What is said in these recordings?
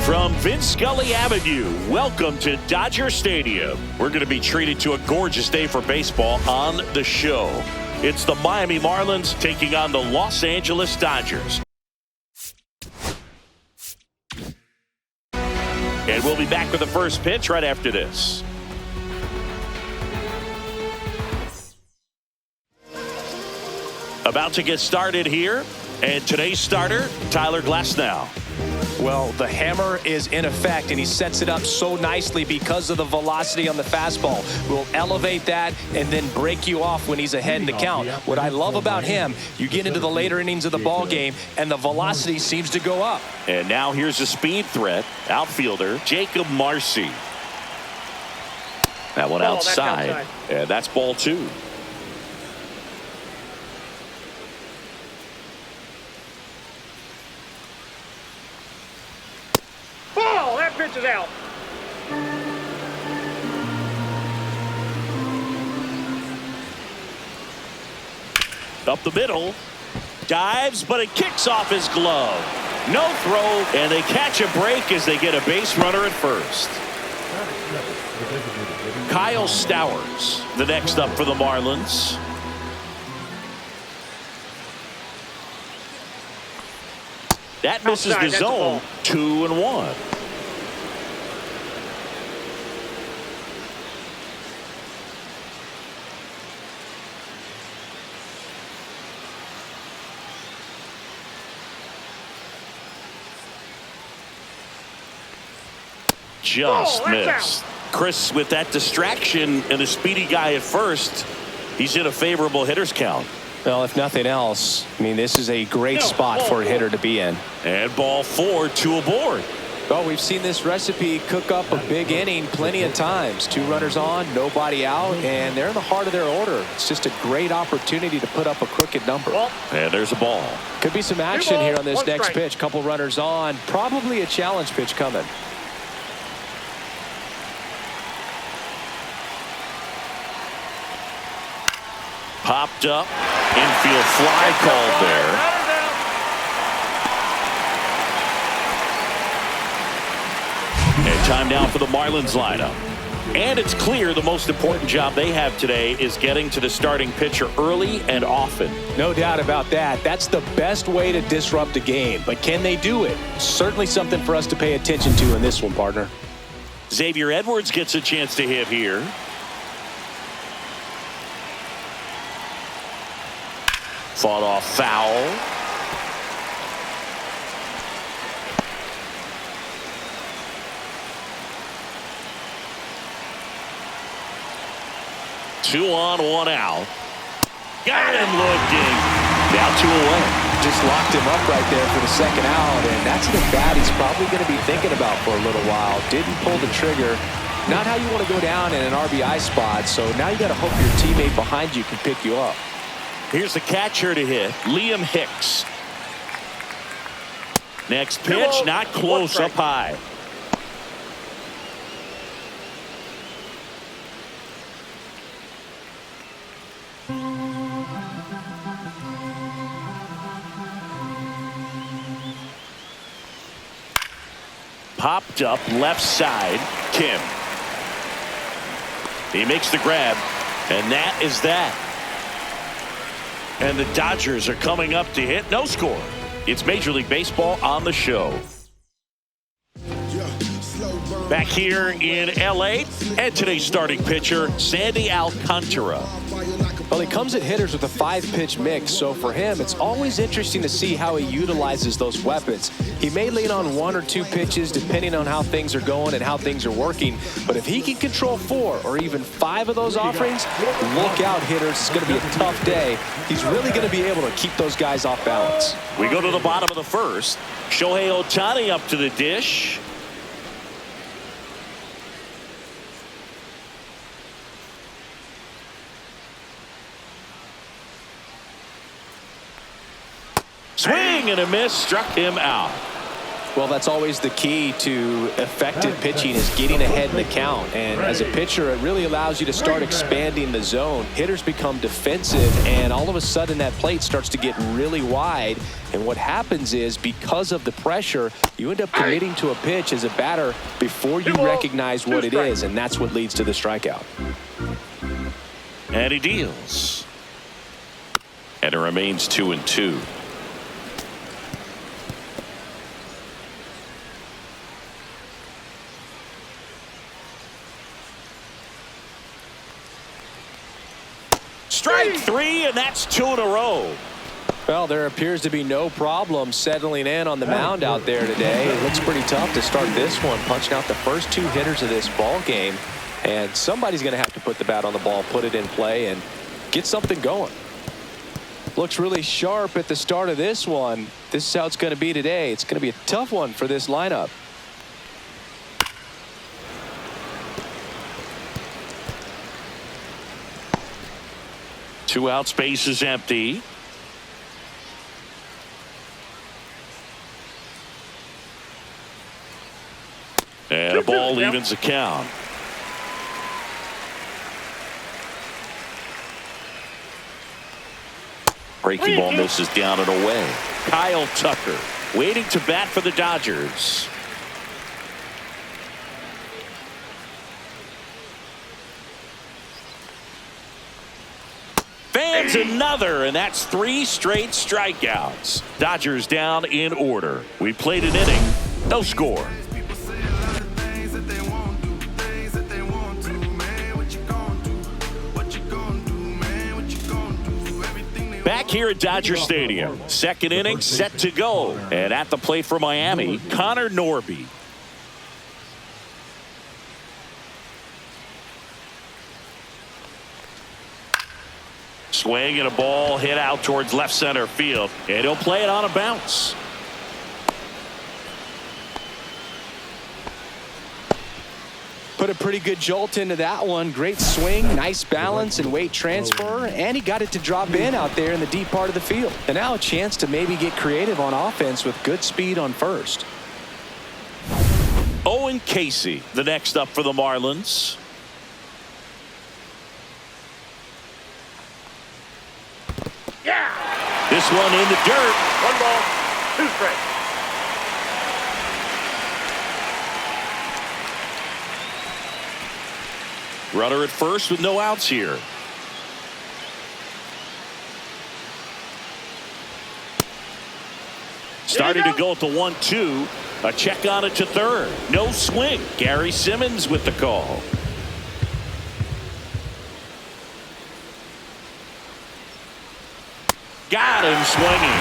From Vince Scully Avenue, welcome to Dodger Stadium. We're going to be treated to a gorgeous day for baseball on the show. It's the Miami Marlins taking on the Los Angeles Dodgers. And we'll be back with the first pitch right after this. About to get started here. And today's starter, Tyler Glasnow. Well, the hammer is in effect, and he sets it up so nicely because of the velocity on the fastball. Will elevate that and then break you off when he's ahead in the count. What I love about him, you get into the later innings of the ball game, and the velocity seems to go up. And now here's a speed threat, outfielder Jacob Marcy. That one outside, and that's ball two. Pitch is out. Up the middle. Dives, but it kicks off his glove. No throw, and they catch a break as they get a base runner at first. Kyle Stowers, the next up for the Marlins. That misses the zone. 2-1. Just missed. Chris, with that distraction and a speedy guy at first, he's in a favorable hitter's count. Well, if nothing else, I mean, this is a great spot for a hitter to be in. And ball four, two aboard. Well, we've seen this recipe cook up a big inning plenty of times. 2 runners on, nobody out, and they're in the heart of their order. It's just a great opportunity to put up a crooked number. And there's a ball. Could be some action here on this next pitch. Couple runners on, probably a challenge pitch coming. Popped up. Infield fly called there. And time now for the Marlins lineup. And it's clear the most important job they have today is getting to the starting pitcher early and often. No doubt about that. That's the best way to disrupt a game. But can they do it? Certainly something for us to pay attention to in this one, partner. Xavier Edwards gets a chance to hit here. Fought off foul. Two on, one out. Got him looking. Now 2 away. Just locked him up right there for the second out, and that's the bat he's probably going to be thinking about for a little while. Didn't pull the trigger. Not how you want to go down in an RBI spot, so now you got to hope your teammate behind you can pick you up. Here's the catcher to hit, Liam Hicks. Next pitch, not close, up high. Popped up left side, Kim. He makes the grab, and that is that. And the Dodgers are coming up to hit. No score. It's Major League Baseball on the show. Back here in L.A. and today's starting pitcher, Sandy Alcantara. Well, he comes at hitters with a 5-pitch mix, so for him, it's always interesting to see how he utilizes those weapons. He may lean on 1 or 2 pitches depending on how things are going and how things are working, but if he can control 4 or even 5 of those offerings, look out, hitters. It's going to be a tough day. He's really going to be able to keep those guys off balance. We go to the bottom of the first. Shohei Ohtani up to the dish. Swing and a miss, struck him out. Well, that's always the key to effective pitching, is getting ahead in the count. And as a pitcher, it really allows you to start expanding the zone. Hitters become defensive, and all of a sudden that plate starts to get really wide. And what happens is, because of the pressure, you end up committing to a pitch as a batter before you recognize what it is, and that's what leads to the strikeout. And he deals. And it remains 2-2. Strike three, and that's 2 in a row. Well, there appears to be no problem settling in on the mound out there today. It looks pretty tough to start this one, punching out the first 2 hitters of this ball game. And somebody's going to have to put the bat on the ball, put it in play, and get something going. Looks really sharp at the start of this one. This is how it's going to be today. It's going to be a tough one for this lineup. Two out, space is empty. And a ball evens the count. Breaking ball misses down and away. Kyle Tucker waiting to bat for the Dodgers. Fans another, and that's 3 straight strikeouts. Dodgers down in order. We played an inning, no score. Back here at Dodger Stadium, second inning set to go, and at the plate for Miami, Connor Norby. Swing and a ball hit out towards left center field, and he'll play it on a bounce. Put a pretty good jolt into that one. Great swing, nice balance and weight transfer, and he got it to drop in out there in the deep part of the field. And now a chance to maybe get creative on offense with good speed on first. Owen Casey, the next up for the Marlins. Yeah! This one in the dirt. 1 ball, 2 strikes. Runner at first with no outs here. Starting to go at the 1-2. A check on it to third. No swing. Gary Simmons with the call. Got him swinging.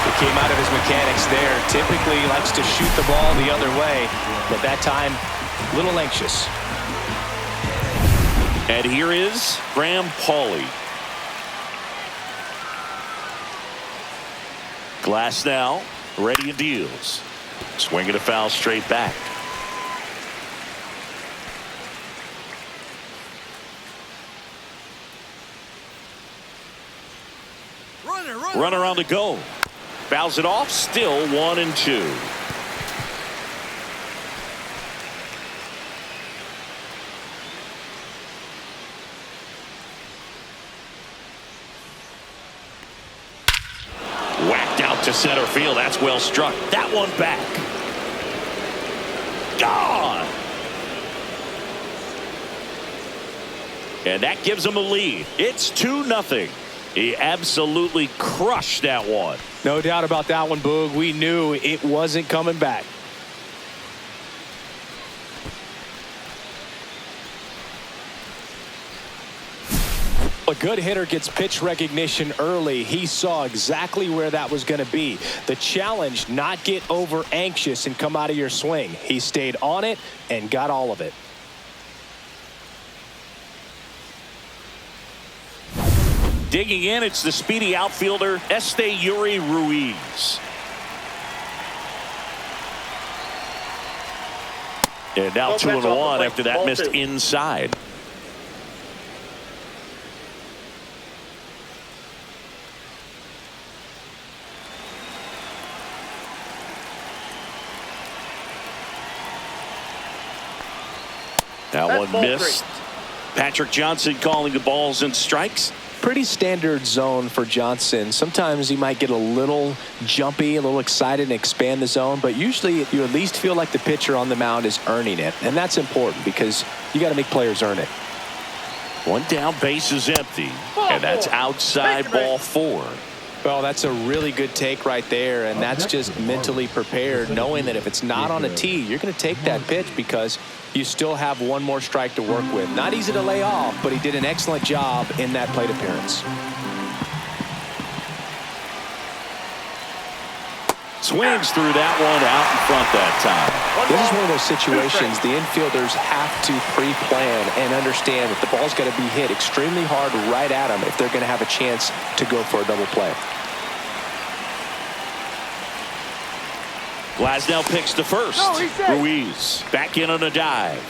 He came out of his mechanics there. Typically he likes to shoot the ball the other way, but that time a little anxious. And here is Graham Pauley. Glass now, ready and deals. Swinging a foul straight back. Runner on the go. Fouls it off, still 1-2. Whacked out to center field. That's well struck. That one back. Gone. And that gives him a lead. It's 2-0. He absolutely crushed that one. No doubt about that one, Boog. We knew it wasn't coming back. A good hitter gets pitch recognition early. He saw exactly where that was going to be. The challenge, not get over anxious and come out of your swing. He stayed on it and got all of it. Digging in, it's the speedy outfielder, Esteury Ruiz. And now 2-1 after that missed inside. That That's one ball missed. Patrick Johnson calling the balls and strikes. Pretty standard zone for Johnson. Sometimes he might get a little jumpy, a little excited and expand the zone, but usually you at least feel like the pitcher on the mound is earning it, and that's important because you got to make players earn it. One down, base is empty, and that's outside ball 4. Well, that's a really good take right there, and that's just mentally prepared, knowing that if it's not on a tee, you're going to take that pitch because you still have one more strike to work with. Not easy to lay off, but he did an excellent job in that plate appearance. Swings through that one out in front that time. This is one of those situations the infielders have to pre-plan and understand that the ball's got to be hit extremely hard right at them if they're going to have a chance to go for a double play. Glasnow picks to first. Ruiz back in on a dive.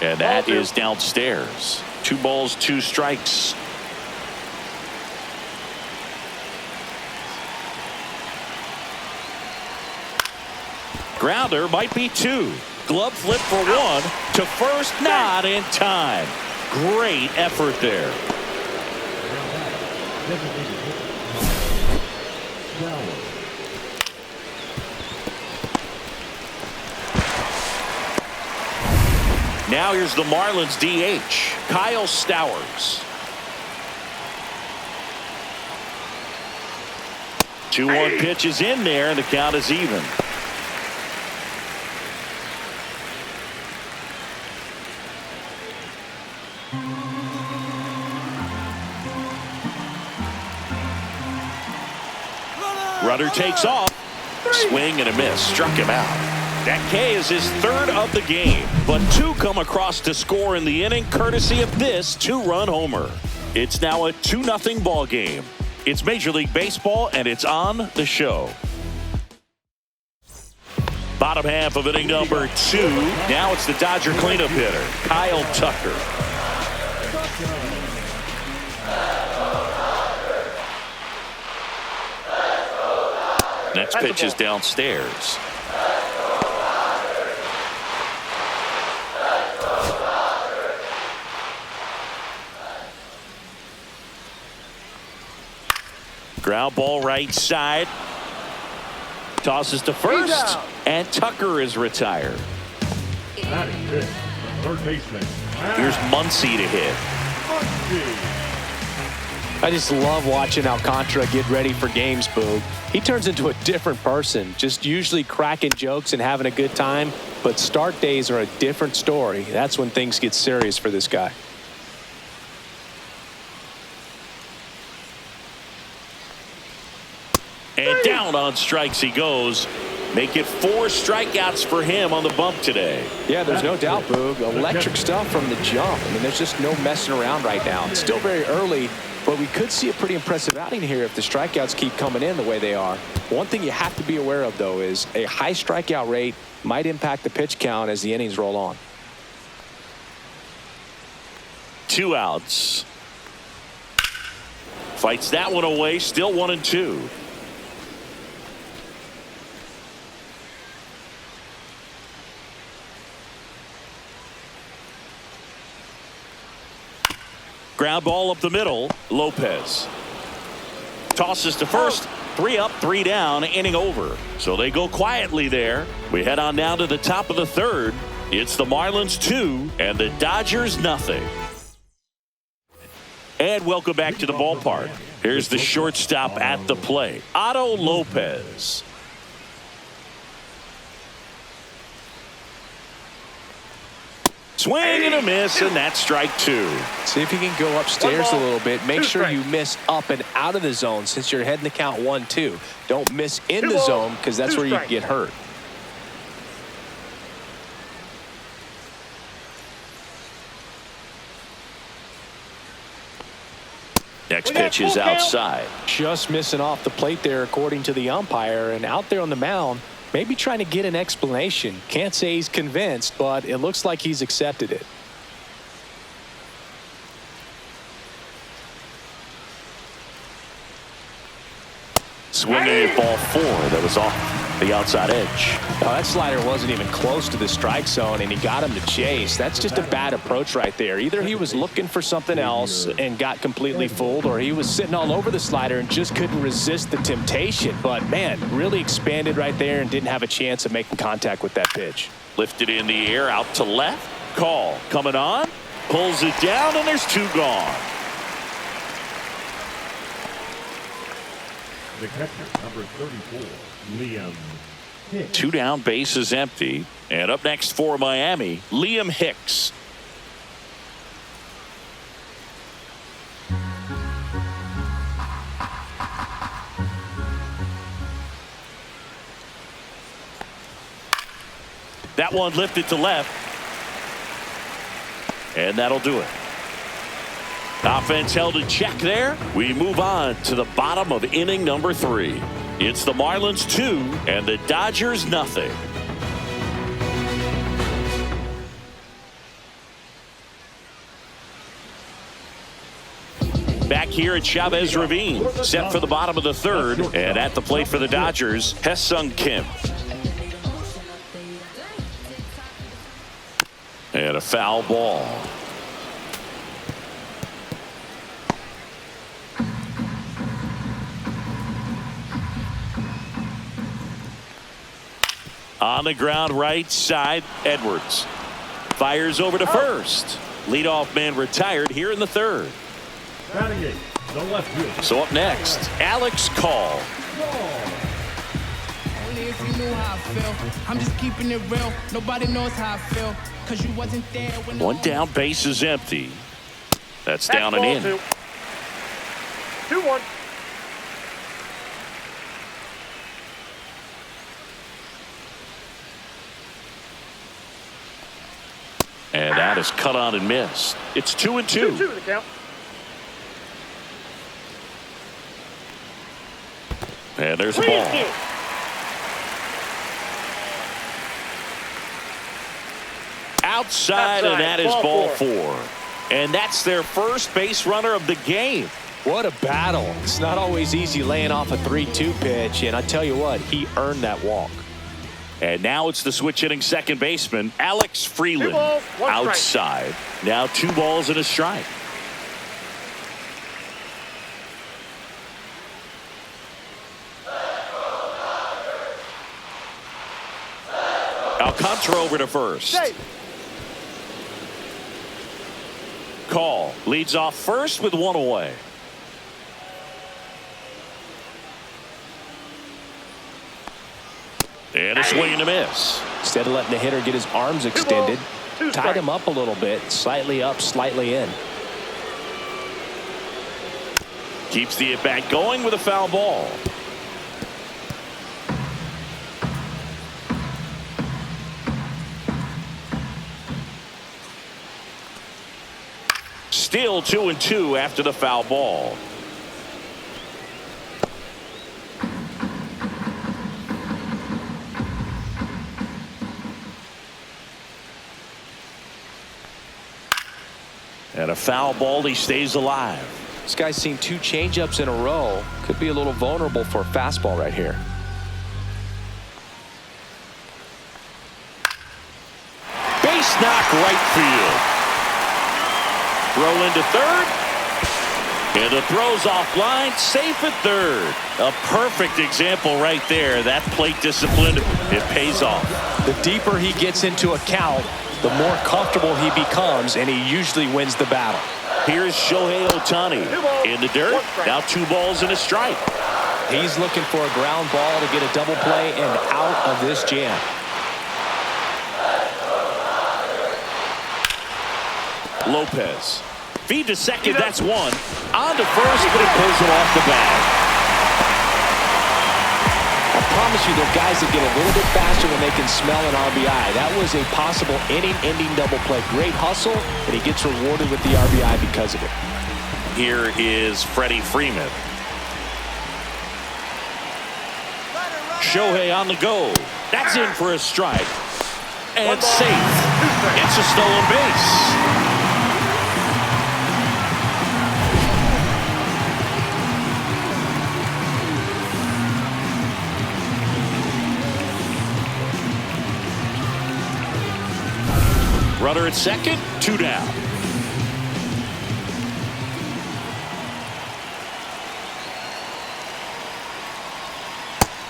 And that is downstairs. 2 balls, 2 strikes. Grounder might be 2. Glove flip for 1 to first, not in time. Great effort there. Now here's the Marlins DH, Kyle Stowers. 2-1 pitch is in there, and the count is even. Runner takes off. Swing and a miss. Struck him out. That K is his 3rd of the game, but 2 come across to score in the inning courtesy of this 2-run homer. It's now a 2-0 ball game. It's Major League Baseball, and it's on the show. Bottom half of inning number 2. Now it's the Dodger cleanup hitter, Kyle Tucker. Next pitch is downstairs. Ground ball right side. Tosses to first, and Tucker is retired. That is it. Third baseman. Here's Muncy to hit. I just love watching Alcantara get ready for games, Boog. He turns into a different person, just usually cracking jokes and having a good time. But start days are a different story. That's when things get serious for this guy. And down on strikes he goes. Make it 4 strikeouts for him on the bump today. Yeah, there's no doubt, Boog. Electric stuff from the jump. I mean, there's just no messing around right now. It's still very early, but we could see a pretty impressive outing here if the strikeouts keep coming in the way they are. One thing you have to be aware of, though, is a high strikeout rate might impact the pitch count as the innings roll on. 2 outs. Fights that one away. Still 1-2. Ground ball up the middle. Lopez tosses to first. 3 up, 3 down, inning over. So they go quietly there. We head on down to the top of the 3rd. It's the Marlins 2 and the Dodgers nothing. And welcome back to the ballpark. Here's the shortstop at the plate, Otto Lopez. Swing and a miss, and that's strike 2. See if you can go upstairs a little bit. Make sure you miss up and out of the zone since you're heading the count 1-2. Don't miss in the zone because that's where you get hurt. Next pitch is outside. Just missing off the plate there according to the umpire, and out there on the mound maybe trying to get an explanation. Can't say he's convinced, but it looks like he's accepted it. swinging at ball 4 that was off the outside edge. Well, that slider wasn't even close to the strike zone, and he got him to chase. That's just a bad approach right there. Either he was looking for something else and got completely fooled, or he was sitting all over the slider and just couldn't resist the temptation. But, man, really expanded right there and didn't have a chance of making contact with that pitch. Lifted in the air, out to left. Call coming on. Pulls it down, and there's 2 gone. The catcher, number 34, Liam Hicks. 2 down, bases empty. And up next for Miami, Liam Hicks. That one lifted to left. And that'll do it. Offense held in check there. We move on to the bottom of inning number 3. It's the Marlins 2 and the Dodgers nothing. Back here at Chavez Ravine, set for the bottom of the 3rd, and at the plate for the Dodgers, Hye-Sung Kim. And a foul ball. On the ground, right side, Edwards. Fires over to first. Leadoff man retired here in the 3rd. Batting 8, the left fielder. So up next, Alex Call. Only if you knew how I feel. I'm just keeping it real. Nobody knows how I feel. Cause you wasn't there when 1 down, base is empty. That's down and in. 2-1. And that is cut on and missed. It's 2-2. 2-2 the count. And there's a ball. Outside, and that is ball 4. And that's their first base runner of the game. What a battle. It's not always easy laying off a 3-2 pitch, and I tell you what, he earned that walk. And now it's the switch hitting second baseman, Alex Freeland. 2 balls, 1 strike. Outside. Now 2 balls and a strike. Alcantara over to first. Safe. Call leads off first with 1 away. And a swing and a miss. Instead of letting the hitter get his arms extended, 2 tied strikes. him up a little bit, slightly up, slightly in. Keeps the at-bat going with a foul ball. Still 2-2 after the foul ball. And a foul ball, he stays alive. This guy's seen 2 changeups in a row. Could be a little vulnerable for a fastball right here. Base knock right field. Throw into third. And the throw's offline, safe at third. A perfect example right there. That plate discipline, it pays off. The deeper he gets into a count, the more comfortable he becomes, and he usually wins the battle. Here's Shohei Ohtani in the dirt. Now 2 balls and a strike. He's looking for a ground ball to get a double play and out of this jam. Lopez. Feed to second, that's 1. On to first, but it pulls him off the bag. I promise you, there are guys that get a little bit faster when they can smell an RBI. That was a possible inning-ending double play. Great hustle, and he gets rewarded with the RBI because of it. Here is Freddie Freeman. Shohei on the go. That's in for a strike. And safe. It's a stolen base. Runner at second, 2 down.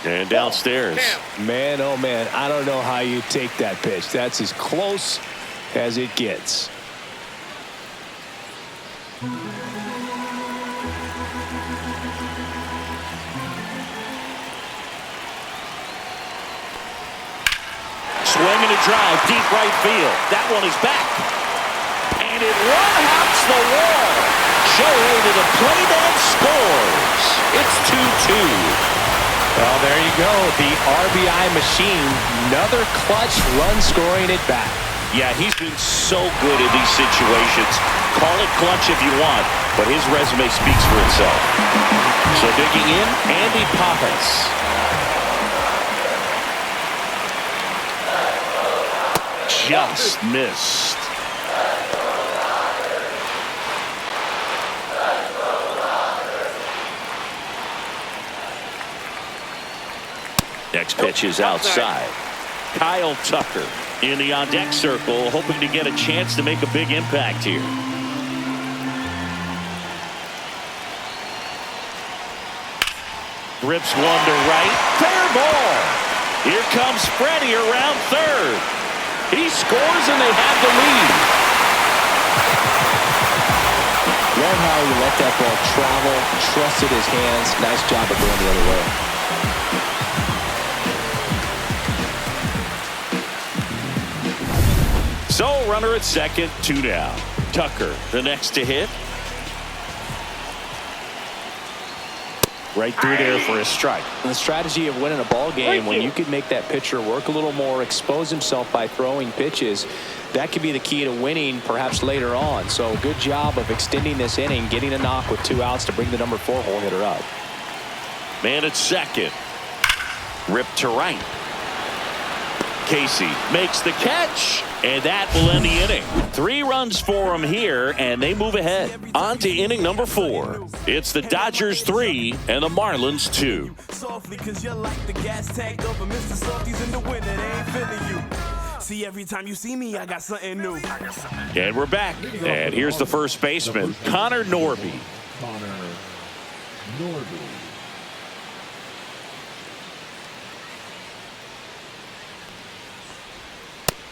And downstairs. Man, oh man, I don't know how you take that pitch. That's as close as it gets. Swinging a drive, deep right field. That one is back. And it one-hops the wall. Shohei to the plate and scores. It's 2-2. Well, there you go. The RBI machine. Another clutch run scoring at bat. Yeah, he's been so good in these situations. Call it clutch if you want, but his resume speaks for itself. So digging in, Andy Pappas. Just missed. Next pitch is outside. Kyle Tucker in the on-deck circle, hoping to get a chance to make a big impact here. Rips one to right. Fair ball. Here comes Freddie around third. He scores and they have the lead. Love how he let that ball travel, trusted his hands. Nice job of going the other way. So runner at second, 2 down. Tucker, the next to hit. Right through there for a strike. The strategy of winning a ball game, when you can make that pitcher work a little more, expose himself by throwing pitches, that could be the key to winning perhaps later on. So good job of extending this inning, getting a knock with 2 outs to bring the number 4 hole hitter up. Man at second. Ripped to right. Casey makes the catch, and that will end the inning. 3 runs for him here, and they move ahead. On to inning number 4. It's the Dodgers 3 and the Marlins 2. Softly, cause you're like the gas tank over Mr. Softies in the winter. They ain't feeling you. See, every time you see me, I got something new. And we're back. And here's the first baseman, Connor Norby. Connor Norby.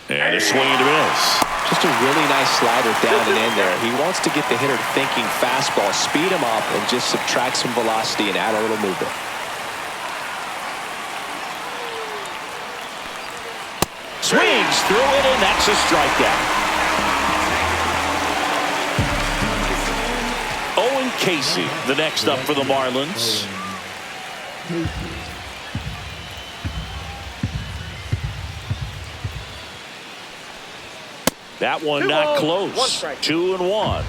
And a swing and a miss. Just a really nice slider down and in there. He wants to get the hitter thinking fastball, speed him up, and just subtract some velocity and add a little movement. Swings through it, and that's a strikeout. Owen Casey, the next up for the Marlins. That one not close. 2-1.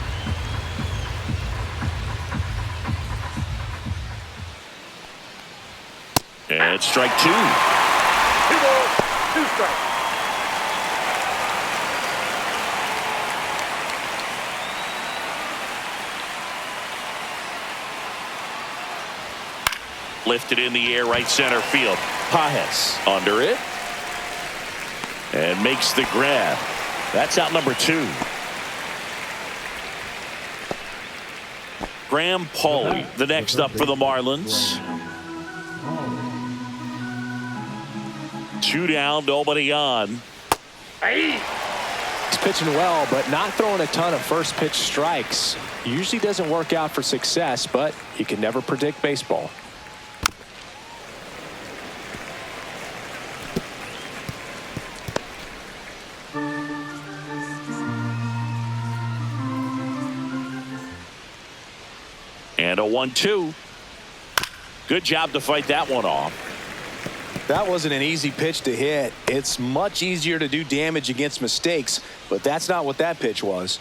And it's strike 2. 2 balls, 2 strikes. Lifted in the air, right center field. Pajes under it. And makes the grab. That's out number 2. Graham Pauley, the next up for the Marlins. 2 down, nobody on. He's pitching well, but not throwing a ton of first pitch strikes. Usually doesn't work out for success, but you can never predict baseball. And a 1-2. Good job to fight that one off. That wasn't an easy pitch to hit. It's much easier to do damage against mistakes, but that's not what that pitch was.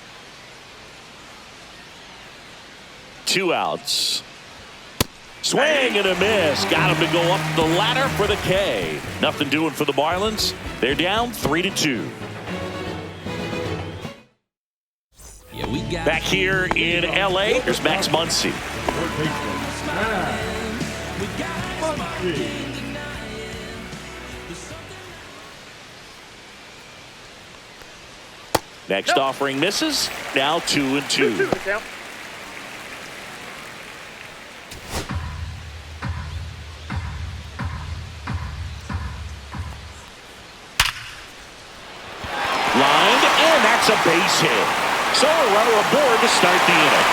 2 outs. Swing and a miss. Got him to go up the ladder for the K. Nothing doing for the Marlins. They're down 3-2. Back here in L.A., there's Max Muncy. Next offering misses. Now 2-2. Lined, and that's a base hit. So a runner aboard to start the inning.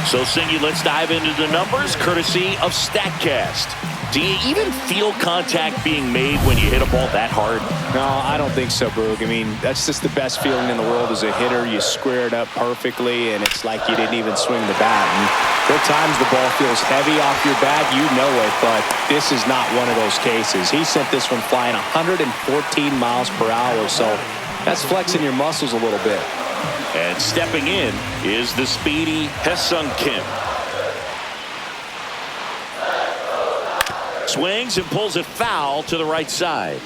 So, Singy, let's dive into the numbers, courtesy of StatCast. Do you even feel contact being made when you hit a ball that hard? No, I don't think so, Boog. I mean, that's just the best feeling in the world as a hitter. You square it up perfectly, and it's like you didn't even swing the bat. And there are times the ball feels heavy off your bat. You know it, but this is not one of those cases. He sent this one flying 114 miles per hour, so that's flexing your muscles a little bit. And stepping in is the speedy Ha-Seong Kim. Swings and pulls it foul to the right side.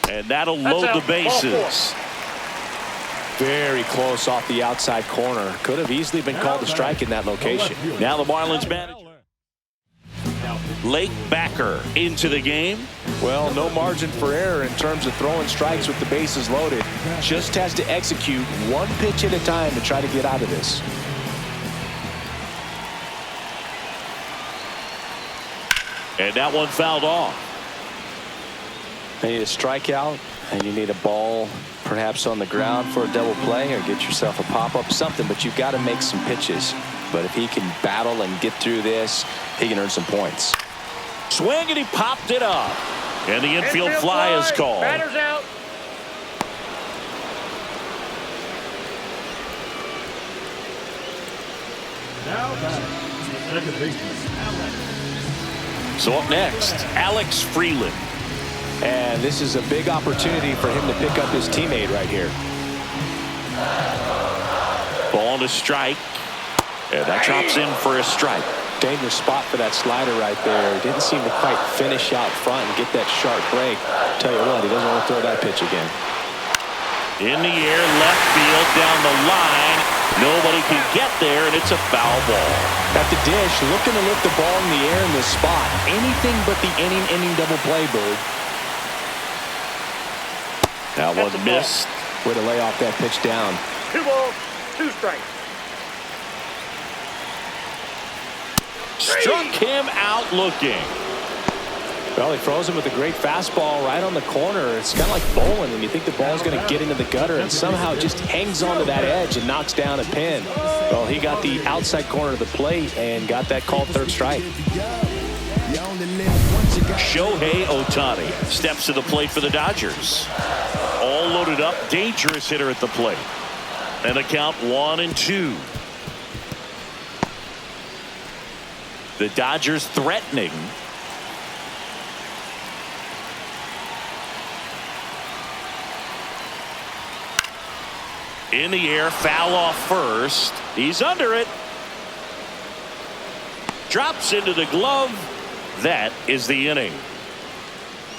And that'll load the bases. Very close off the outside corner. Could have easily been called a strike in that location. Now the Marlins manager, Lake Backer, into the game. Well, no margin for error in terms of throwing strikes with the bases loaded. Just has to execute one pitch at a time to try to get out of this. And that one fouled off. You need a strikeout, and you need a ball perhaps on the ground for a double play, or get yourself a pop-up, something, but you've got to make some pitches. But if he can battle and get through this, he can earn some points. Swing, and he popped it up. And the infield fly is called. Batter's out. Now batting, second baseman, Alex. So up next, Alex Freeland. And this is a big opportunity for him to pick up his teammate right here. Ball to strike. And that drops in for a strike. Dangerous spot for that slider right there. Didn't seem to quite finish out front and get that sharp break. Tell you what, he doesn't want to throw that pitch again. In the air, left field, down the line. Nobody can get there, and it's a foul ball. At the dish, looking to lift the ball in the air in this spot. Anything but the inning double play, Bird. That one missed. Way to lay off that pitch down. 2 balls, 2 strikes. Struck him out looking. Well, he throws him with a great fastball right on the corner. It's kind of like bowling when you think the ball's going to get into the gutter and somehow just hangs onto that edge and knocks down a pin. Well, he got the outside corner of the plate and got that called third strike. Shohei Ohtani steps to the plate for the Dodgers. All loaded up, dangerous hitter at the plate. And the count 1-2. The Dodgers threatening. In the air, foul off first. He's under it. Drops into the glove. That is the inning.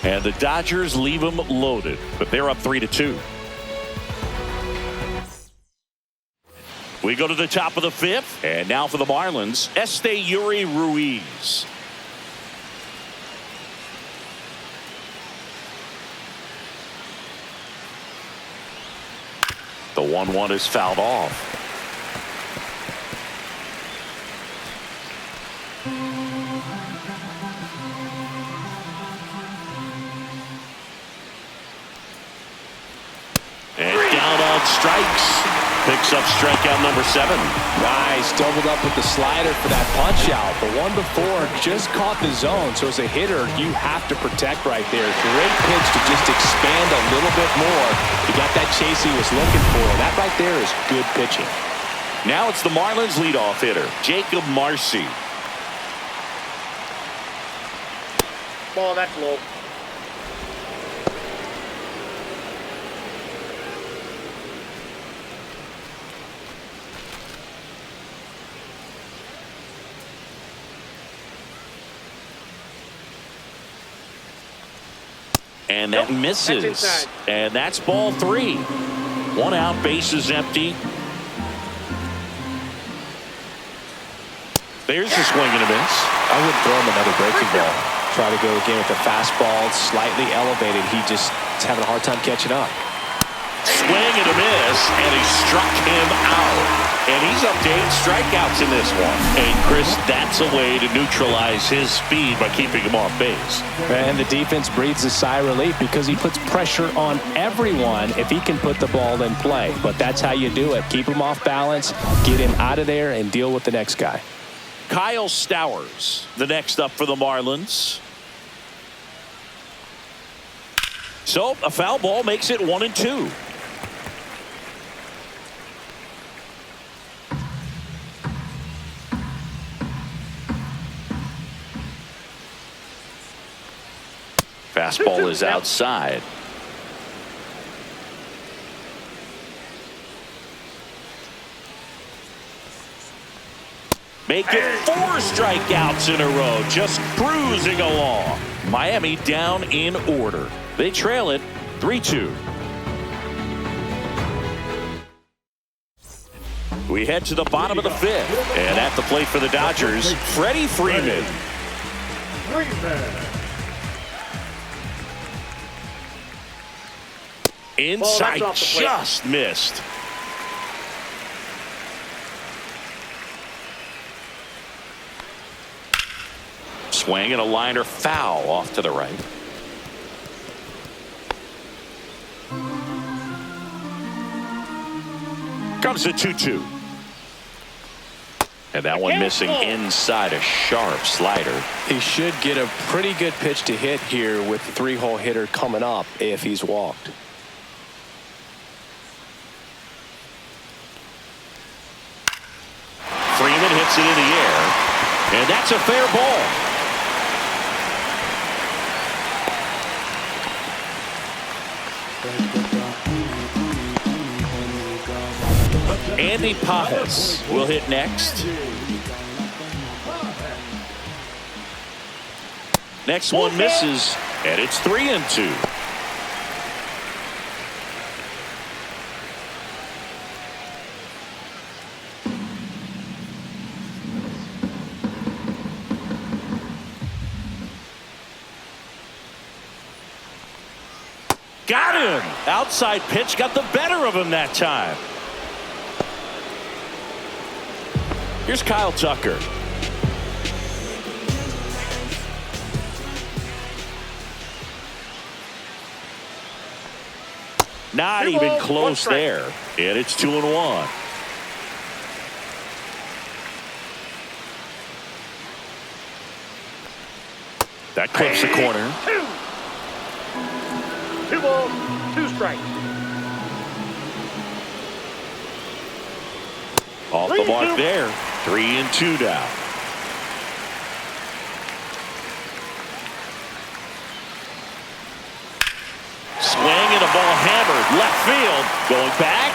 And the Dodgers leave them loaded, but they're up 3-2. We go to the top of the 5th, and now for the Marlins, Esteury Ruiz. The 1-1 is fouled off. And down on strikes. Picks up strikeout number 7. Nice. Doubled up with the slider for that punch out. The one before just caught the zone. So as a hitter, you have to protect right there. Great pitch to just expand a little bit more. He got that chase he was looking for. That right there is good pitching. Now it's the Marlins leadoff hitter, Jacob Marcy. Ball, that's low. And that Nope, misses. that's inside. And that's ball 3. 1 out, bases empty. There's a swing and a miss. I wouldn't throw him another breaking ball. Try to go again with the fastball, slightly elevated. He just is having a hard time catching up. Swing and a miss, and he struck him out. And he's up to 8 strikeouts in this one. And Chris, that's a way to neutralize his speed by keeping him off base. And the defense breathes a sigh of relief because he puts pressure on everyone if he can put the ball in play. But that's how you do it. Keep him off balance, get him out of there, and deal with the next guy. Kyle Stowers, the next up for the Marlins. So a foul ball makes it 1-2. Fastball is outside. Make it 4 strikeouts in a row, just cruising along. Miami down in order. They trail it 3-2. We head to the bottom of the 5th. And at the plate for the Dodgers, Freddie Freeman. Inside, just missed. Swing and a liner foul off to the right. Comes the 2-2. And that one missing inside, a sharp slider. He should get a pretty good pitch to hit here with the 3-hole hitter coming up if he's walked. Freeman hits it in the air, and that's a fair ball. Andy Pajas will hit next. Next one misses, and it's 3-2. Got him! Outside pitch got the better of him that time. Here's Kyle Tucker. Not even close there. And it's 2-1. That clips the corner. 2 balls, 2 strikes. Off the mark there. 3-2 now. Swing and a ball hammered left field. Going back.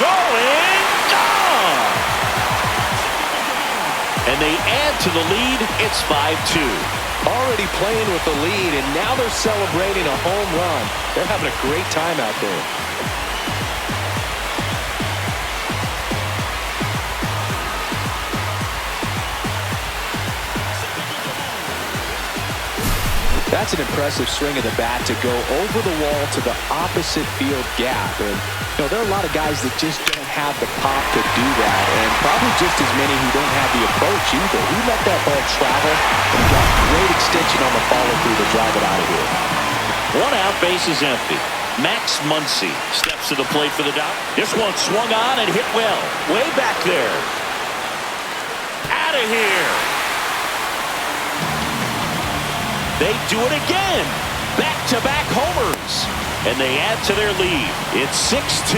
Going gone. And they add to the lead. It's 5-2. Already playing with the lead, and now they're celebrating a home run. They're having a great time out there. That's an impressive swing of the bat to go over the wall to the opposite field gap. And there are a lot of guys that just don't have the pop to do that, and probably just as many who don't have the approach either. He let that ball travel and got great extension on the follow-through to drive it out of here. 1 out, bases empty. Max Muncy steps to the plate for the Dodgers. This one swung on and hit well. Way back there. Out of here. They do it again. Back-to-back homers. And they add to their lead. It's 6-2.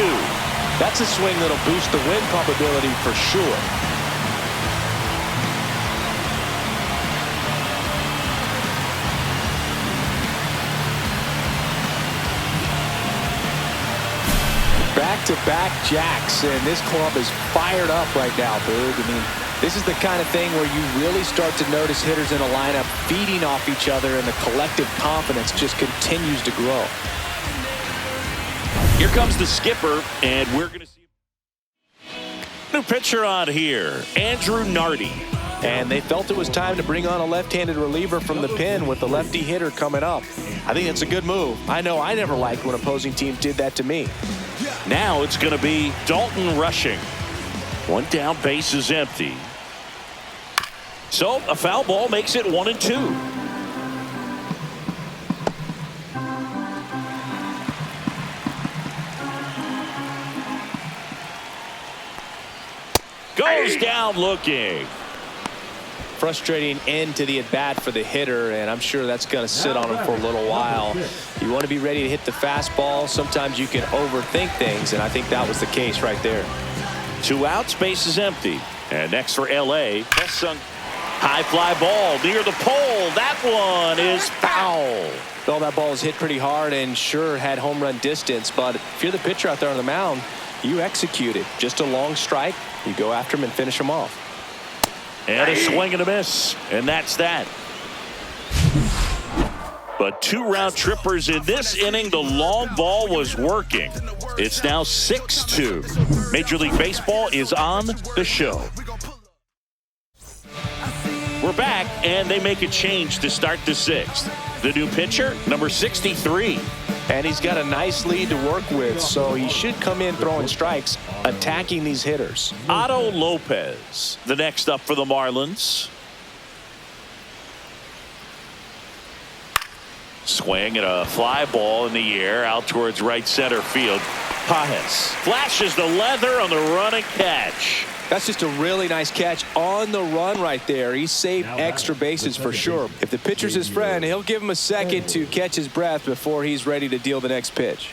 That's a swing that'll boost the win probability for sure. Back-to-back jacks, and this club is fired up right now, Boog. I mean, This is the kind of thing where you really start to notice hitters in a lineup feeding off each other, and the collective confidence just continues to grow. Here comes the skipper, and we're going to see new pitcher on here, Andrew Nardi. And they felt it was time to bring on a left-handed reliever from the pen with the lefty hitter coming up. I think it's a good move. I know I never liked when opposing teams did that to me. Now it's going to be Dalton Rushing. One down, base is empty. So a foul ball makes it 1-2. Goes down looking. Frustrating end to the at-bat for the hitter, and I'm sure that's going to sit on him for a little while. You want to be ready to hit the fastball. Sometimes you can overthink things, and I think that was the case right there. 2 outs, base is empty. And next for L.A., high fly ball near the pole. That one is foul. Well, that ball is hit pretty hard and sure had home run distance, but if you're the pitcher out there on the mound, you execute it. Just a long strike. You go after him and finish him off. And a swing and a miss. And that's that. But 2 round trippers in this inning. The long ball was working. It's now 6-2. Major League Baseball is on the show. We're back, and they make a change to start the 6th. The new pitcher, number 63. And he's got a nice lead to work with, so he should come in throwing strikes, attacking these hitters. Otto Lopez, the next up for the Marlins. Swing and a fly ball in the air out towards right center field. Pajes flashes the leather on the run and catch. That's just a really nice catch on the run right there. He saved extra bases for sure. If the pitcher's his friend, he'll give him a second to catch his breath before he's ready to deal the next pitch.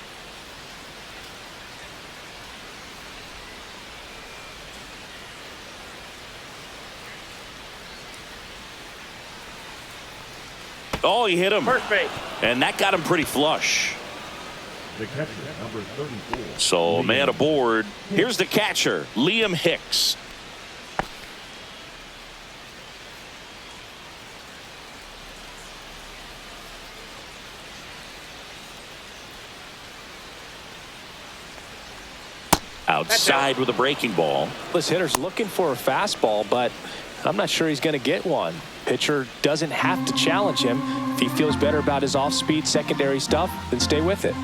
Oh, he hit him. First base. And that got him pretty flush. The catcher, number 34. So, man aboard. Here's the catcher, Liam Hicks. Outside with a breaking ball. This hitter's looking for a fastball, but I'm not sure he's going to get one. Pitcher doesn't have to challenge him. If he feels better about his off-speed secondary stuff, then stay with it.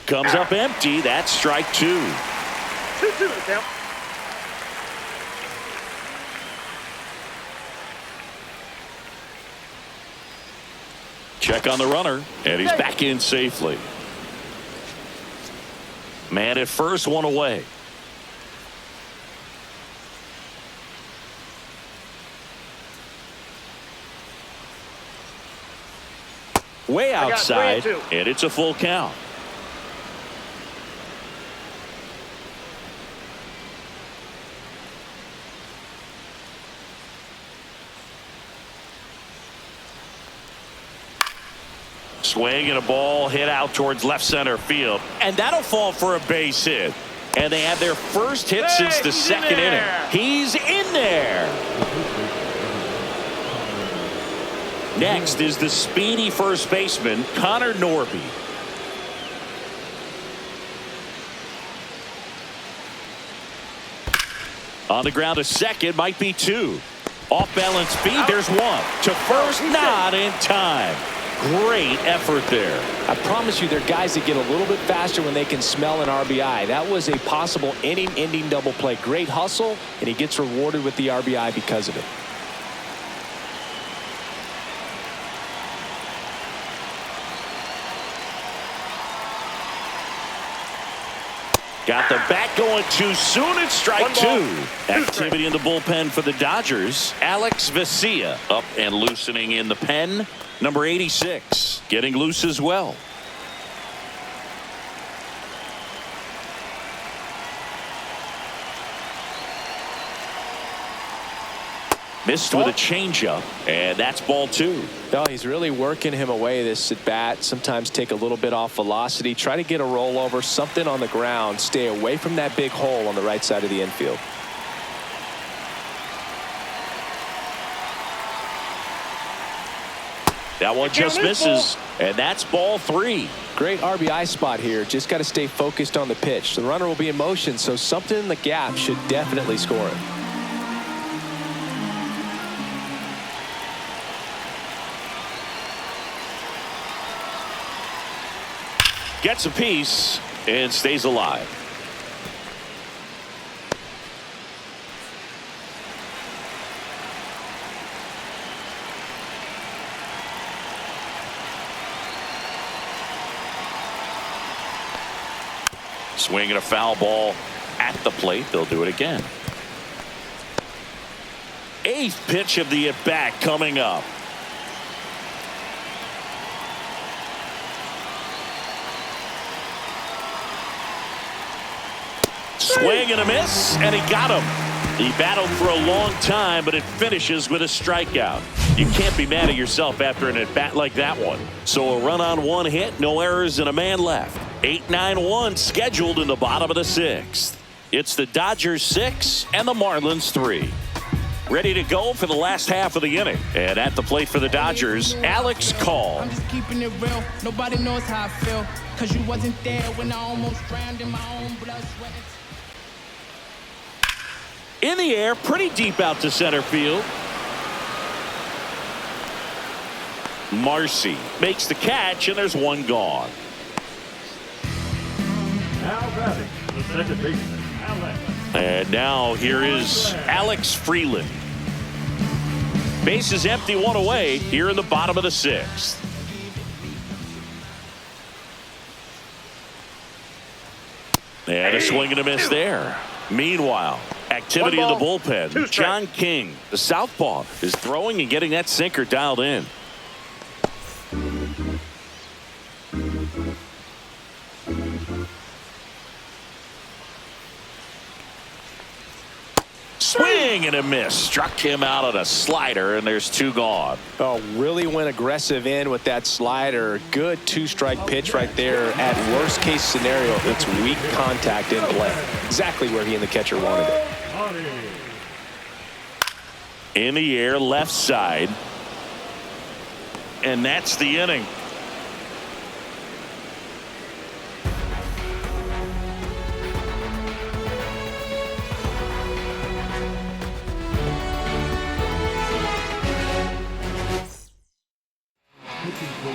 Comes up empty. That's strike 2. 2-2 the count. Check on the runner, and he's back in safely. Man at first, one away. Way outside, and it's a full count. Swing and a ball hit out towards left center field. And that'll fall for a base hit. And they have their first hit since the second inning. He's in there. Next is the speedy first baseman, Connor Norby. On the ground to second, might be 2. Off balance feed, there's 1. To first, not in time. Great effort there. I promise you, there are guys that get a little bit faster when they can smell an RBI. That was a possible inning-ending double play. Great hustle, and he gets rewarded with the RBI because of it. Got the bat going too soon. It's strike 2. Activity in the bullpen for the Dodgers. Alex Vesia up and loosening in the pen. Number 86 getting loose as well. Missed with a changeup, and that's ball 2. No, he's really working him away this at bat. Sometimes take a little bit off velocity. Try to get a rollover, something on the ground. Stay away from that big hole on the right side of the infield. That one just misses, and that's ball 3. Great RBI spot here. Just got to stay focused on the pitch. The runner will be in motion, so something in the gap should definitely score him. Gets a piece and stays alive. Swinging a foul ball at the plate. They'll do it again. 8th pitch of the at-bat coming up. Swing and a miss, and he got him. He battled for a long time, but it finishes with a strikeout. You can't be mad at yourself after an at-bat like that one. So a run on 1 hit, no errors, and a man left. 8-9-1 scheduled in the bottom of the 6th. It's the Dodgers 6 and the Marlins 3. Ready to go for the last half of the inning. And at the plate for the Dodgers, Alex Call. I'm just keeping it real. Nobody knows how I feel. Cause you wasn't there when I almost drowned in my own blood, sweat, and In the air, pretty deep out to center field. Marcy makes the catch, and there's one gone. Now batting, the second baseman, Alex. And now here is Alex Freeland. Base is empty, 1 away here in the bottom of the 6th. And a swing and a miss there. Meanwhile, activity in the bullpen. John King, the southpaw, is throwing and getting that sinker dialed in. Swing and a miss. Struck him out on a slider, and there's 2 gone. Oh, really went aggressive in with that slider. Good 2-strike pitch right there. At worst case scenario, it's weak contact in play. Exactly where he and the catcher wanted it. In the air, left side. And that's the inning.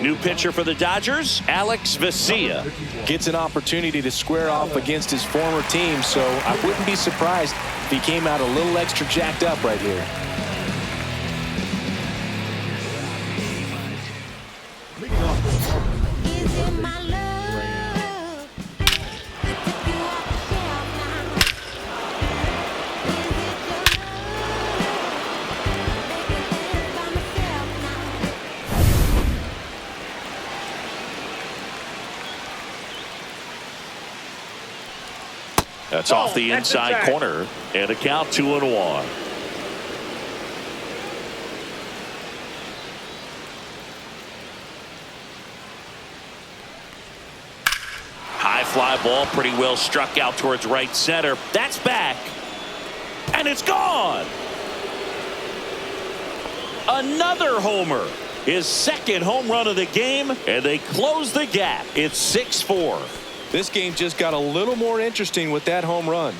New pitcher for the Dodgers, Alex Vesia. Gets an opportunity to square off against his former team, so I wouldn't be surprised if he came out a little extra jacked up right here. That's off the inside corner, and a count 2-1. High fly ball, pretty well struck out towards right center. That's back, and it's gone. Another homer. His 2nd home run of the game, and they close the gap. It's 6-4. This game just got a little more interesting with that home run.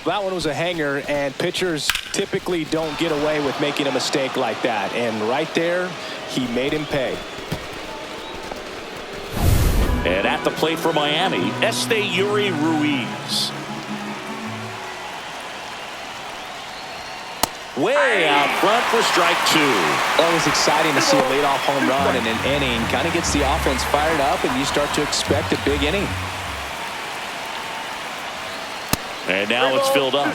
That one was a hanger, and pitchers typically don't get away with making a mistake like that. And right there, he made him pay. And at the plate for Miami, Esteury Ruiz. Way out front for strike 2. Always exciting to see a leadoff home run in an inning. Kind of gets the offense fired up, and you start to expect a big inning. And now it's filled up.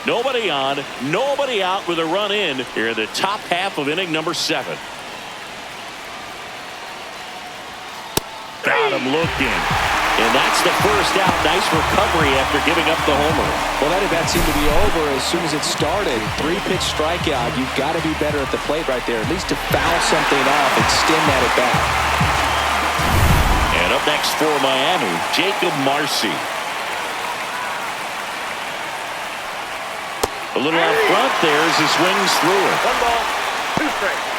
Nobody on, nobody out with a run in here in the top half of inning number 7. Got him looking. And that's the first out. Nice recovery after giving up the homer. Well, that at-bat seemed to be over as soon as it started. 3-pitch strikeout. You've got to be better at the plate right there, at least to foul something off, extend that at-bat. And up next for Miami, Jacob Marcy. A little out front there as he swings through it. 1 ball, 2 strikes.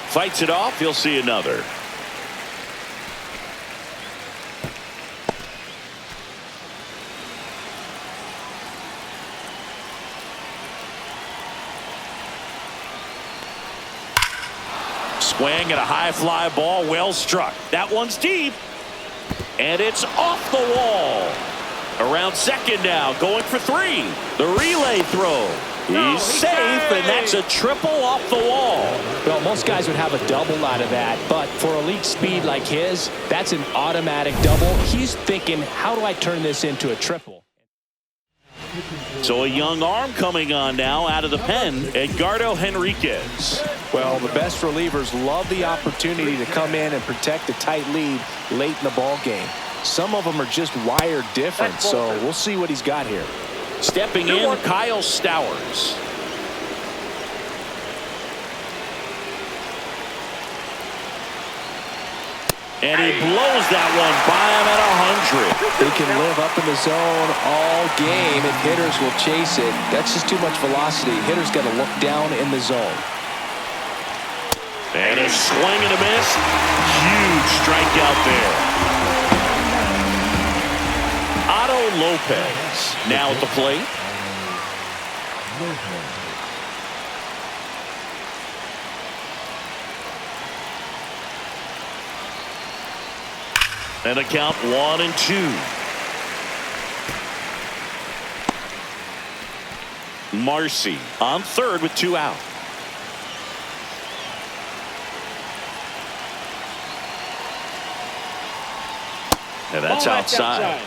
Fights it off. You'll see another. Swing at a high fly ball, well struck. That one's deep, and it's off the wall. Around second now, going for 3. The relay throw. He's safe, and that's a triple off the wall. Well, most guys would have a double out of that, but for elite speed like his, that's an automatic double. He's thinking, how do I turn this into a triple? So a young arm coming on now out of the pen, Edgardo Henriquez. Well, the best relievers love the opportunity to come in and protect a tight lead late in the ball game. Some of them are just wired different, so we'll see what he's got here. Stepping in, Kyle Stowers. And he blows that one by him at 100. They can live up in the zone all game, and hitters will chase it. That's just too much velocity. Hitters got to look down in the zone. And a swing and a miss. Huge strikeout there. Otto Lopez now at the plate. And the count 1-2. Marcy on third with 2 out. And that's outside.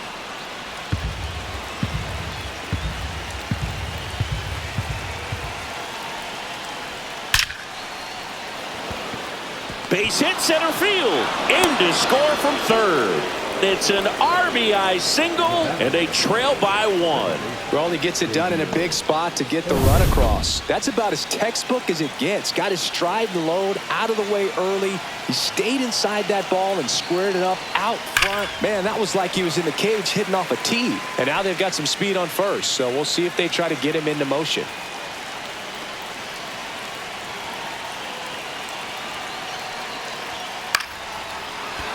Base hit center field. In to score from third. It's an RBI single, and they trail by 1. Well, he gets it done in a big spot to get the run across. That's about as textbook as it gets. Got his stride and load out of the way early. He stayed inside that ball and squared it up out front. Man, that was like he was in the cage hitting off a tee. And now they've got some speed on first, so we'll see if they try to get him into motion.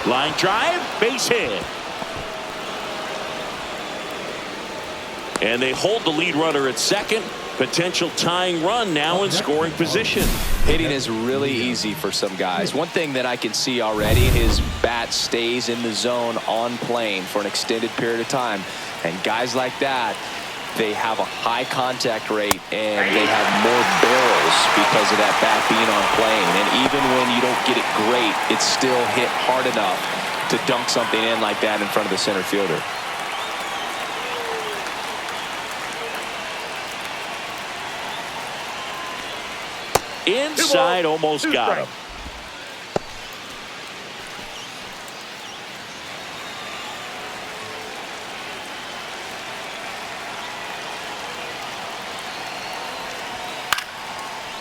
Line drive, base hit. And they hold the lead runner at second. Potential tying run now in scoring position. Hitting is really easy for some guys. One thing that I can see already, his bat stays in the zone on plane for an extended period of time. And guys like that, they have a high contact rate and they have more barrels because of that bat being on plane. And even when you don't get it great, it's still hit hard enough to dunk something in like that in front of the center fielder. Inside, almost got him.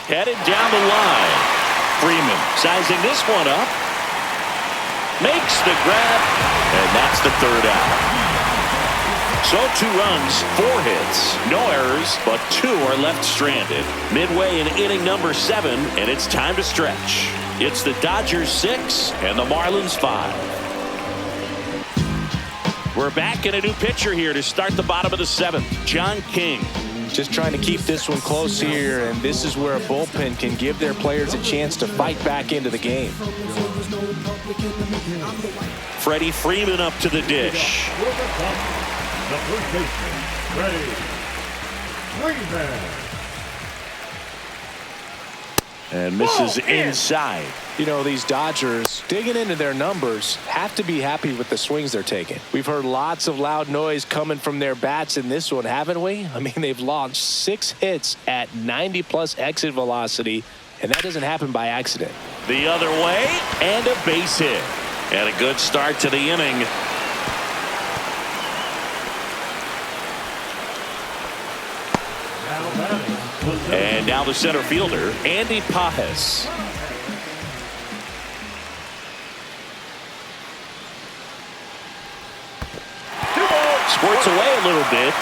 Headed down the line. Freeman sizing this one up. Makes the grab, and that's the third out. So 2 runs, 4 hits, no errors, but 2 are left stranded. Midway in inning number 7, and it's time to stretch. It's the Dodgers 6 and the Marlins 5. We're back in a new pitcher here to start the bottom of the 7th, John King. Just trying to keep this one close here, and this is where a bullpen can give their players a chance to fight back into the game. Freddie Freeman up to the dish. The first baseman, Freddie Freeman. And misses inside. You know, these Dodgers, digging into their numbers, have to be happy with the swings they're taking. We've heard lots of loud noise coming from their bats in this one, haven't we? I mean, they've launched 6 hits at 90-plus exit velocity, and that doesn't happen by accident. The other way, and a base hit. And a good start to the inning. And now the center fielder, Andy Pajes. Squirts away a little bit.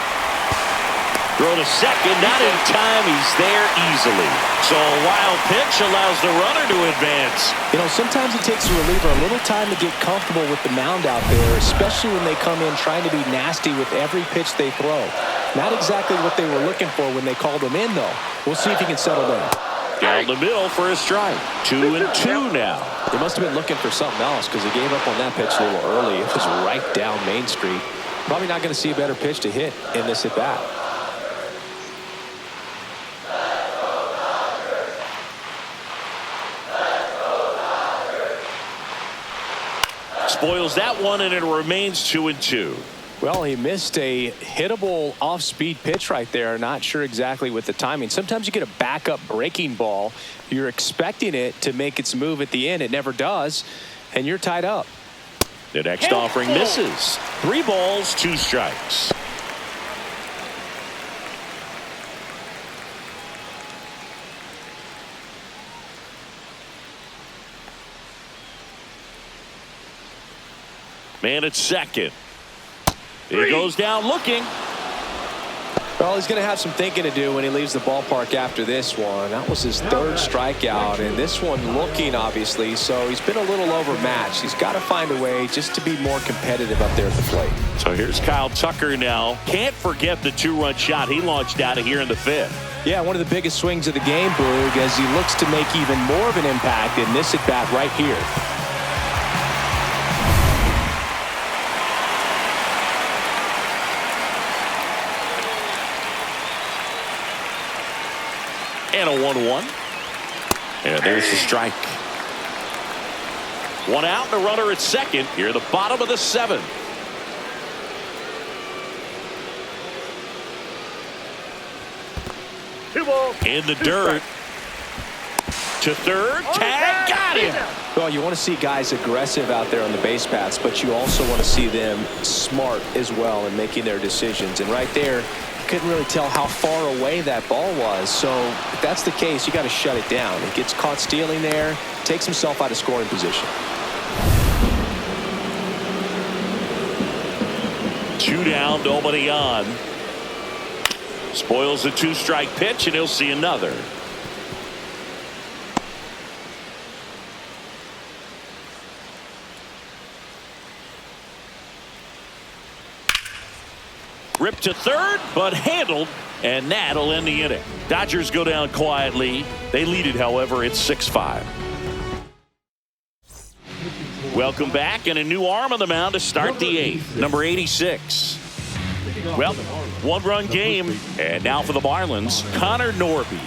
Throw to second, not in time. He's there easily. So a wild pitch allows the runner to advance. You know, sometimes it takes a reliever a little time to get comfortable with the mound out there, especially when they come in trying to be nasty with every pitch they throw. Not exactly what they were looking for when they called him in, though. We'll see if he can settle down. Down the middle for a strike. 2-2 now. He must have been looking for something else because he gave up on that pitch a little early. It was right down Main Street. Probably not going to see a better pitch to hit in this at-bat. Spoils that one, and it remains 2-2. Well, he missed a hittable off-speed pitch right there. Not sure exactly with the timing. Sometimes you get a backup breaking ball. You're expecting it to make its move at the end. It never does, and you're tied up. The next offering misses. 3 balls, 2 strikes. Man at second. He goes down looking. Well, he's going to have some thinking to do when he leaves the ballpark after this one. That was his 3rd strikeout, and this one looking, obviously, so he's been a little overmatched. He's got to find a way just to be more competitive up there at the plate. So here's Kyle Tucker now. Can't forget the 2-run shot he launched out of here in the 5th. Yeah, one of the biggest swings of the game, Boog, as he looks to make even more of an impact in this at-bat right here. And a 1-1. And there's the strike. 1 out and a runner at second. Here at the bottom of the 7th. In the dirt. To third. Tag. Got him. Well, you want to see guys aggressive out there on the base paths, but you also want to see them smart as well in making their decisions. And right there, couldn't really tell how far away that ball was. So if that's the case, you got to shut it down. He gets caught stealing there, takes himself out of scoring position. 2 down, nobody on. Spoils the 2-strike pitch, and he'll see another. Ripped to third, but handled, and that'll end the inning. Dodgers go down quietly. They lead it, however, it's 6-5. Welcome back, and a new arm on the mound to start the 8th. Number 86. Well, 1-run game, and now for the Marlins, Connor Norby.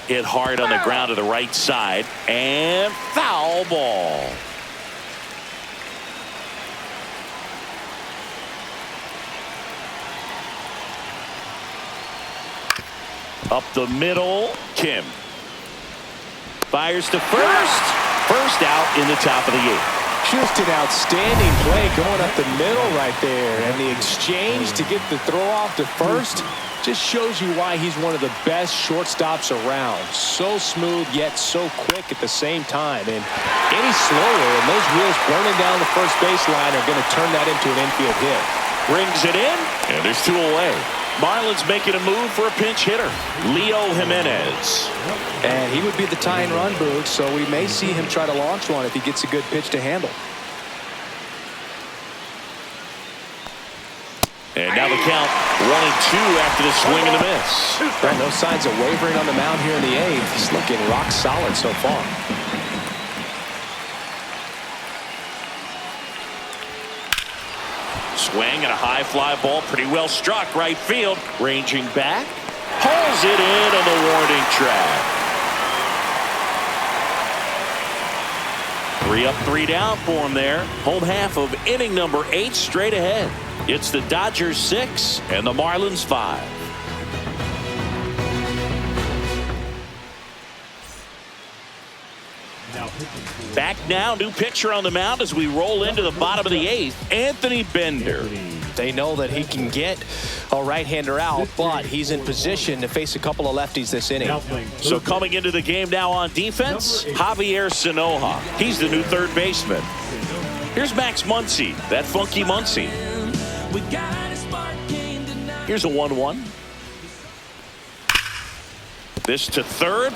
Hit hard on the ground to the right side, and foul ball. Up the middle, Kim. Fires to first. First out in the top of the 8th. Just an outstanding play going up the middle right there. And the exchange to get the throw off to first just shows you why he's one of the best shortstops around. So smooth, yet so quick at the same time. And any slower, and those wheels burning down the first baseline are going to turn that into an infield hit. Brings it in, and there's 2 away. Marlins making a move for a pinch hitter, Leo Jimenez. And he would be the tying run, Boog, so we may see him try to launch one if he gets a good pitch to handle. And now the count 1-2 after the swing and a miss. Well, no signs of wavering on the mound here in the 8th. He's looking rock solid so far. Swing and a high fly ball, pretty well struck, right field. Ranging back, pulls it in on the warning track. 3 up, 3 down for him there. Home half of inning number 8 straight ahead. It's the Dodgers 6 and the Marlins 5. Back now, new pitcher on the mound as we roll into the bottom of the 8th, Anthony Bender. They know that he can get a right-hander out, but he's in position to face a couple of lefties this inning. So coming into the game now on defense, Javier Sanoja. He's the new third baseman. Here's Max Muncy, that funky Muncy. Here's a 1-1. This to third.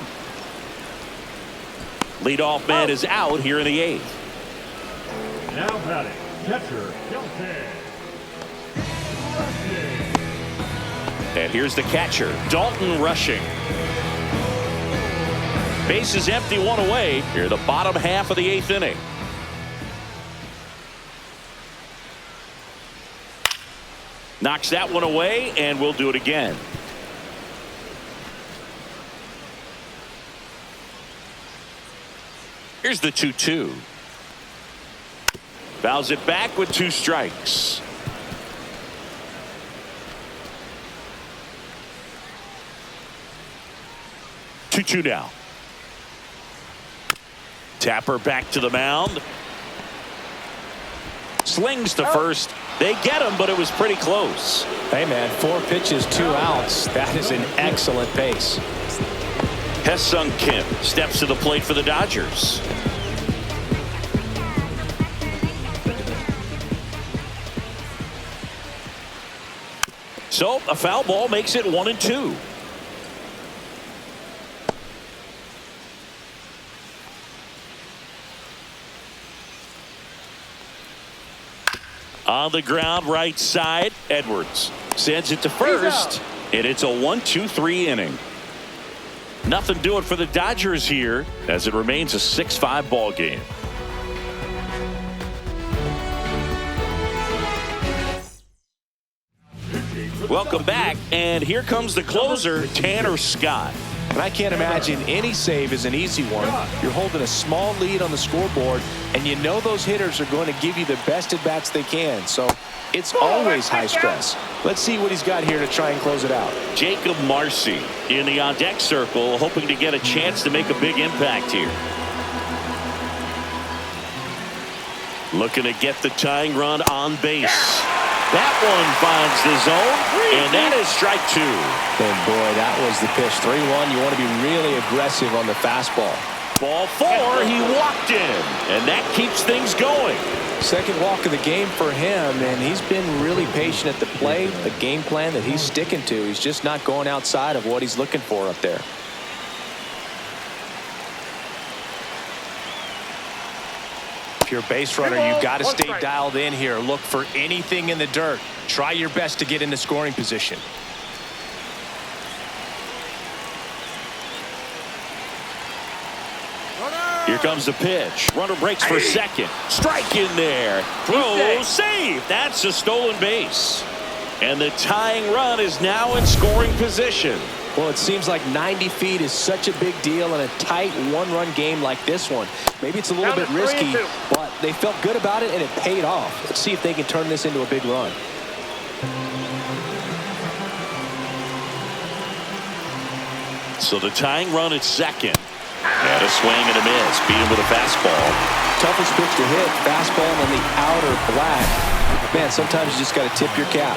Leadoff man is out here in the 8th. Now batting, catcher, Kelton. And here's the catcher, Dalton Rushing. Base is empty, 1 away. Here, the bottom half of the 8th inning. Knocks that one away, and we'll do it again. Here's the 2-2. Fouls it back with 2 strikes. Two now. Tapper back to the mound. Slings to first. They get him, but it was pretty close. Hey, man, 4 pitches, 2 outs. That is an excellent pace. Ha-Seong Kim steps to the plate for the Dodgers. So a foul ball makes it 1-2. On the ground, right side, Edwards sends it to first, and it's a 1-2-3 inning. Nothing doing for the Dodgers here as it remains a 6-5 ball game. Welcome back, and here comes the closer, Tanner Scott. And I can't imagine any save is an easy one. You're holding a small lead on the scoreboard, and you know those hitters are going to give you the best at-bats they can. So it's always high stress. Let's see what he's got here to try and close it out. Jacob Marcy in the on-deck circle, hoping to get a chance to make a big impact here. Looking to get the tying run on base. That one finds the zone, and that is strike 2. And boy, that was the pitch. 3-1. You want to be really aggressive on the fastball. Ball 4, he walked in, and that keeps things going. Second walk of the game for him, and he's been really patient at the plate. The game plan that he's sticking to, he's just not going outside of what he's looking for up there. If you're a base runner, you've got to stay dialed in here. Look for anything in the dirt. Try your best to get into scoring position. Here comes the pitch. Runner breaks for second. Strike in there. Throw, save. That's a stolen base. And the tying run is now in scoring position. Well, it seems like 90 feet is such a big deal in a tight one-run game like this one. Maybe it's a little bit risky, but they felt good about it, and it paid off. Let's see if they can turn this into a big run. So the tying run at second. And a swing and a miss. Beat him with a fastball. Toughest pitch to hit. Fastball on the outer black. Man, sometimes you just got to tip your cap.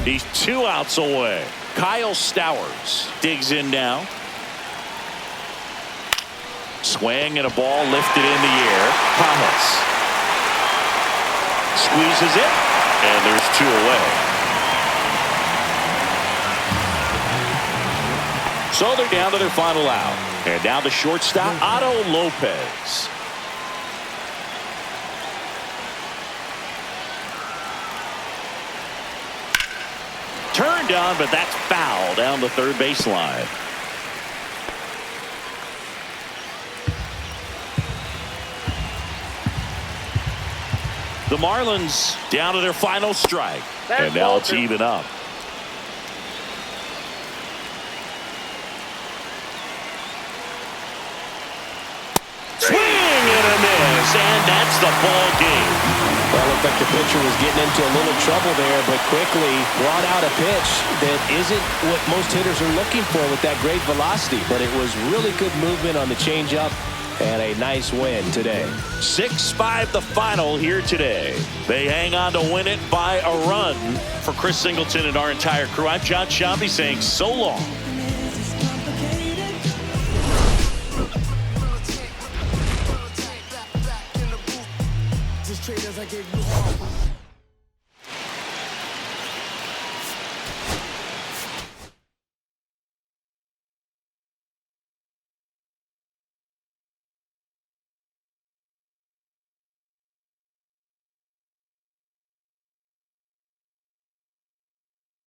He's 2 outs away. Kyle Stowers digs in now. Swing and a ball lifted in the air. Pajas squeezes it, and there's 2 away. So they're down to their final out. And now the shortstop, Otto Lopez. Turned on, but that's foul down the third baseline. The Marlins down to their final strike. And now it's even up. Swing and a miss, and that's the ball game. Well, it looked like the pitcher was getting into a little trouble there, but quickly brought out a pitch that isn't what most hitters are looking for with that great velocity. But it was really good movement on the changeup and a nice win today. 6-5 the final here today. They hang on to win it by a run. For Chris Singleton and our entire crew, I'm John Shambi saying so long.